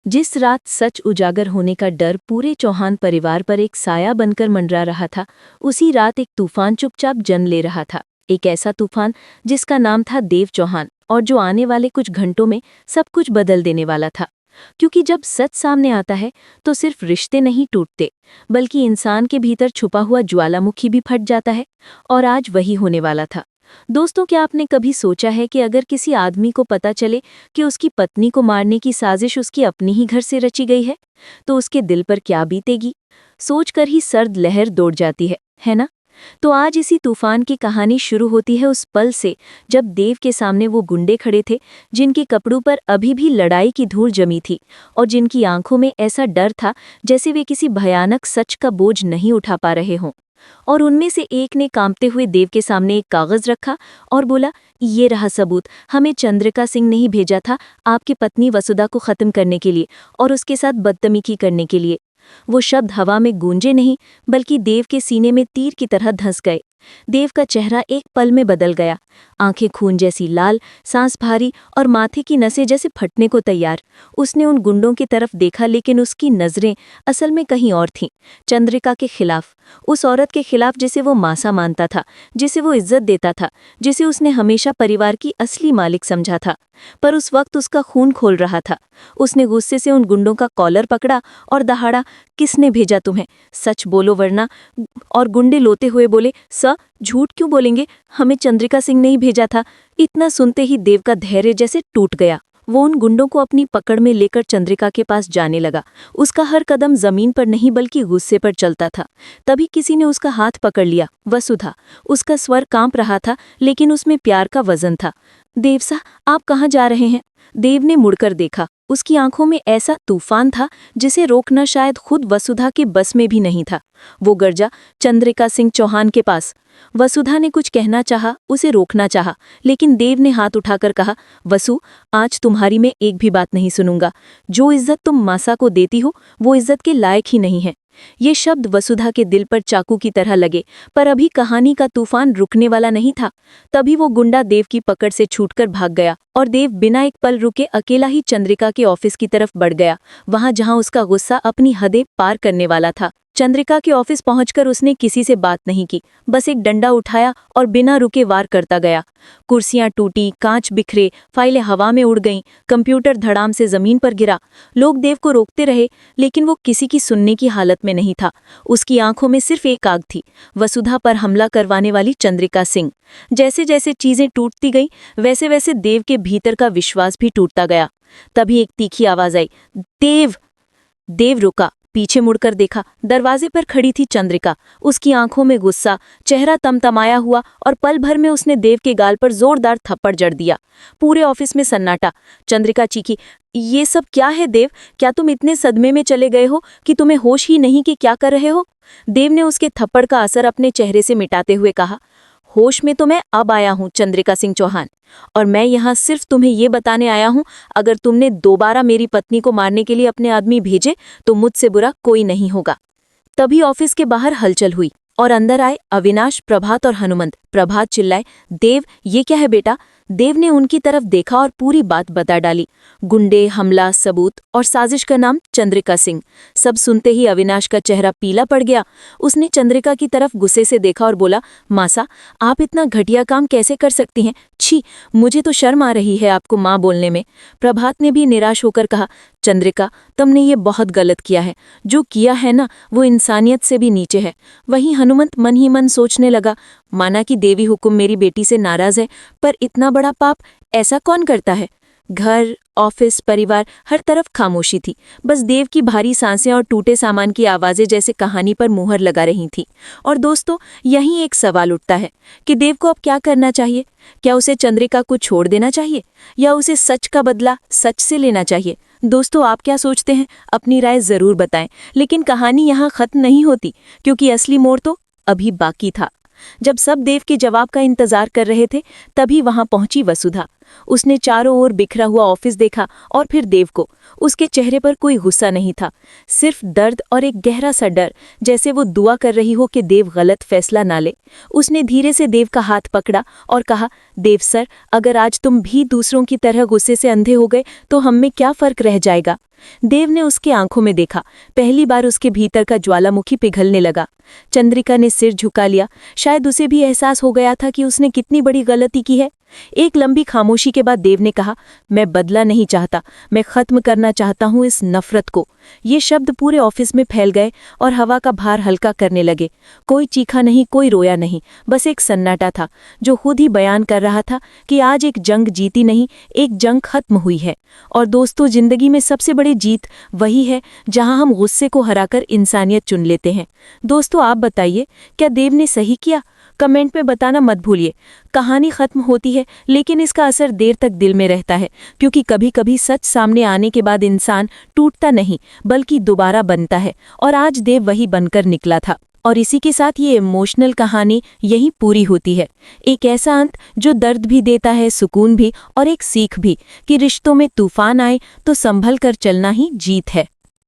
जिस रात सच उजागर होने का डर पूरे चौहान परिवार पर एक साया बनकर मंडरा रहा था, उसी रात एक तूफान चुपचाप जन्म ले रहा था। एक ऐसा तूफान जिसका नाम था देव चौहान, और जो आने वाले कुछ घंटों में सब कुछ बदल देने वाला था। क्योंकि जब सच सामने आता है तो सिर्फ रिश्ते नहीं टूटते, बल्कि इंसान के भीतर छुपा हुआ ज्वालामुखी भी फट जाता है। और आज वही होने वाला था। दोस्तों, क्या आपने कभी सोचा है कि अगर किसी आदमी को पता चले कि उसकी पत्नी को मारने की साजिश उसकी अपनी ही घर से रची गई है, तो उसके दिल पर क्या बीतेगी? सोचकर ही सर्द लहर दौड़ जाती है ना? तो आज इसी तूफान की कहानी शुरू होती है उस पल से, जब देव के सामने वो गुंडे खड़े थे, जिनके कपड़ों पर अभी भी लड़ाई की धूल जमी थी, और जिनकी आंखों में ऐसा डर था जैसे वे किसी भयानक सच का बोझ नहीं उठा पा रहे हों। और उनमें से एक ने कांपते हुए देव के सामने एक कागज रखा और बोला, ये रहा सबूत। हमें चंद्रिका सिंह ने ही भेजा था आपकी पत्नी वसुधा को खत्म करने के लिए और उसके साथ बदतमीजी करने के लिए। वो शब्द हवा में गूंजे नहीं, बल्कि देव के सीने में तीर की तरह धंस गए। देव का चेहरा एक पल में बदल गया, आंखें खून जैसी लाल, सांस भारी और माथे की नसें जैसे फटने को तैयार। उसने उन गुंडों की तरफ देखा, लेकिन उसकी नजरें असल में कहीं और थीं। चंद्रिका के खिलाफ, उस औरत के खिलाफ जिसे वो मासा मानता था, जिसे वो इज्जत देता था, जिसे उसने हमेशा परिवार की असली मालिक समझा था। पर उस वक्त उसका खून खोल रहा था। उसने गुस्से से उन गुंडों का कॉलर पकड़ा और दहाड़ा, किसने भेजा तुम्हें? सच बोलो वरना। और गुंडे लोते हुए बोले, सर झूठ क्यों बोलेंगे, हमें चंद्रिका सिंह ने ही भेजा था। इतना सुनते ही देव का धैर्य जैसे टूट गया। वो उन गुंडों को अपनी पकड़ में लेकर चंद्रिका के पास जाने लगा। उसका हर कदम जमीन पर नहीं बल्कि गुस्से पर चलता था। तभी किसी ने उसका हाथ पकड़ लिया, वसुधा। उसका स्वर कांप रहा था, लेकिन उसमें प्यार का वजन था। देव सा, आप कहाँ जा रहे हैं? देव ने मुड़कर देखा। उसकी आंखों में ऐसा तूफान था जिसे रोकना शायद खुद वसुधा के बस में भी नहीं था। वो गर्जा, चंद्रिका सिंह चौहान के पास। वसुधा ने कुछ कहना चाहा, उसे रोकना चाहा, लेकिन देव ने हाथ उठाकर कहा, वसु, आज तुम्हारी मैं एक भी बात नहीं सुनूंगा। जो इज्जत तुम मासा को देती हो, वो इज्जत के लायक ही नहीं है। ये शब्द वसुधा के दिल पर चाकू की तरह लगे, पर अभी कहानी का तूफान रुकने वाला नहीं था। तभी वो गुंडा देव की पकड़ से छूटकर भाग गया, और देव बिना एक पल रुके अकेला ही चंद्रिका के ऑफिस की तरफ बढ़ गया, वहां जहां उसका गुस्सा अपनी हदें पार करने वाला था। चंद्रिका के ऑफिस पहुंचकर उसने किसी से बात नहीं की, बस एक डंडा उठाया और बिना रुके वार करता गया। कुर्सियां टूटी, कांच बिखरे, फाइलें हवा में उड़ गईं, कंप्यूटर धड़ाम से जमीन पर गिरा। लोग देव को रोकते रहे, लेकिन वो किसी की सुनने की हालत में नहीं था। उसकी आंखों में सिर्फ एक आग थी, वसुधा पर हमला करवाने वाली चंद्रिका सिंह। जैसे जैसे चीजें टूटती गईं, वैसे वैसे देव के भीतर का विश्वास भी टूटता गया। तभी एक तीखी आवाज आई, देव। देव रुका, पीछे मुड़कर देखा। दरवाजे पर खड़ी थी चंद्रिका, उसकी आंखों में गुस्सा, चेहरा तमतमाया हुआ, और पल भर में उसने देव के गाल पर जोरदार थप्पड़ जड़ दिया। पूरे ऑफिस में सन्नाटा। चंद्रिका चीखी, ये सब क्या है देव? क्या तुम इतने सदमे में चले गए हो कि तुम्हें होश ही नहीं कि क्या कर रहे हो? देव ने उसके थप्पड़ का असर अपने चेहरे से मिटाते हुए कहा, होश में तो मैं अब आया हूं चंद्रिका सिंह चौहान, और मैं यहाँ सिर्फ तुम्हें ये बताने आया हूं, अगर तुमने दोबारा मेरी पत्नी को मारने के लिए अपने आदमी भेजे तो मुझसे बुरा कोई नहीं होगा। तभी ऑफिस के बाहर हलचल हुई और अंदर आए अविनाश, प्रभात और हनुमंत। प्रभात चिल्लाए, देव, ये क्या है बेटा? देव ने उनकी तरफ देखा और पूरी बात बता डाली। गुंडे, हमला, सबूत और साजिश का नाम चंद्रिका सिंह। सब सुनते ही अविनाश का चेहरा पीला पड़ गया। उसने चंद्रिका की तरफ गुस्से से देखा और बोला, मासा, आप इतना घटिया काम कैसे कर सकती हैं? छी, मुझे तो शर्म आ रही है आपको माँ बोलने में। प्रभात ने भी निराश होकर कहा, चंद्रिका, तुमने ये बहुत गलत किया है। जो किया है ना, वो इंसानियत से भी नीचे है। वहीं हनुमंत मन ही मन सोचने लगा, माना कि देवी हुकुम मेरी बेटी से नाराज है, पर इतना बड़ा पाप ऐसा कौन करता है? घर, ऑफिस, परिवार, हर तरफ खामोशी थी। बस देव की भारी सांसें और टूटे सामान की आवाजें जैसे कहानी पर मुहर लगा रही थी। और दोस्तों, यहीं एक सवाल उठता है कि देव को अब क्या करना चाहिए? क्या उसे चंद्रिका को छोड़ देना चाहिए, या उसे सच का बदला सच से लेना चाहिए? दोस्तों, आप क्या सोचते हैं? अपनी राय जरूर बताएं। लेकिन कहानी यहाँ खत्म नहीं होती, क्योंकि असली मोड़ तो अभी बाकी था। जब सब देव के जवाब का इंतजार कर रहे थे, तभी वहां पहुंची वसुधा। उसने चारों ओर बिखरा हुआ ऑफिस देखा और फिर देव को। उसके चेहरे पर कोई गुस्सा नहीं था, सिर्फ दर्द और एक गहरा सा डर, जैसे वो दुआ कर रही हो कि देव गलत फैसला ना ले। उसने धीरे से देव का हाथ पकड़ा और कहा, देव सर, अगर आज तुम भी दूसरों की तरह गुस्से से अंधे हो गए तो हम में क्या फर्क रह जाएगा। देव ने उसकी आंखों में देखा। पहली बार उसके भीतर का ज्वालामुखी पिघलने लगा। चंद्रिका ने सिर झुका लिया। शायद उसे भी एहसास हो गया था कि उसने कितनी बड़ी गलती की है। एक लंबी खामोशी के बाद देव ने कहा, मैं बदला नहीं चाहता, मैं खत्म करना चाहता हूं इस नफरत को। ये शब्द पूरे ऑफिस में फैल गए और हवा का भार हल्का करने लगे। कोई चीखा नहीं, कोई रोया नहीं, बस एक सन्नाटा था जो खुद ही बयान कर रहा था कि आज एक जंग जीती नहीं, एक जंग खत्म हुई है। और दोस्तों, जिंदगी में सबसे बड़ी जीत वही है जहां हम गुस्से को हराकर इंसानियत चुन लेते हैं। दोस्तों, आप बताइए, क्या देव ने सही किया? कमेंट में बताना मत भूलिए। कहानी खत्म होती है, लेकिन इसका असर देर तक दिल में रहता है, क्योंकि कभी कभी सच सामने आने के बाद इंसान टूटता नहीं बल्कि दोबारा बनता है। और आज देव वही बनकर निकला था। और इसी के साथ ये इमोशनल कहानी यहीं पूरी होती है। एक ऐसा अंत जो दर्द भी देता है, सुकून भी, और एक सीख भी कि रिश्तों में तूफान आए तो संभल कर चलना ही जीत है।